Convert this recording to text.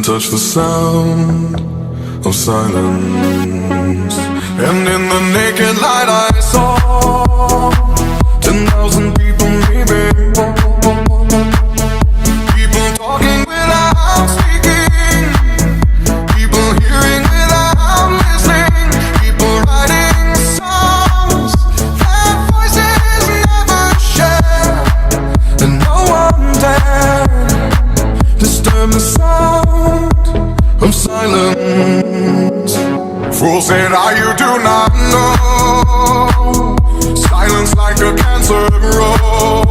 couldn't touch the sound of silence. And in the naked light I saw 10,000 people maybe, people talking without speaking, people hearing without listening, people writing songs that voices never share, and no one dared disturb the sound of silence. Fool said, you do not know. Silence like a cancer grows.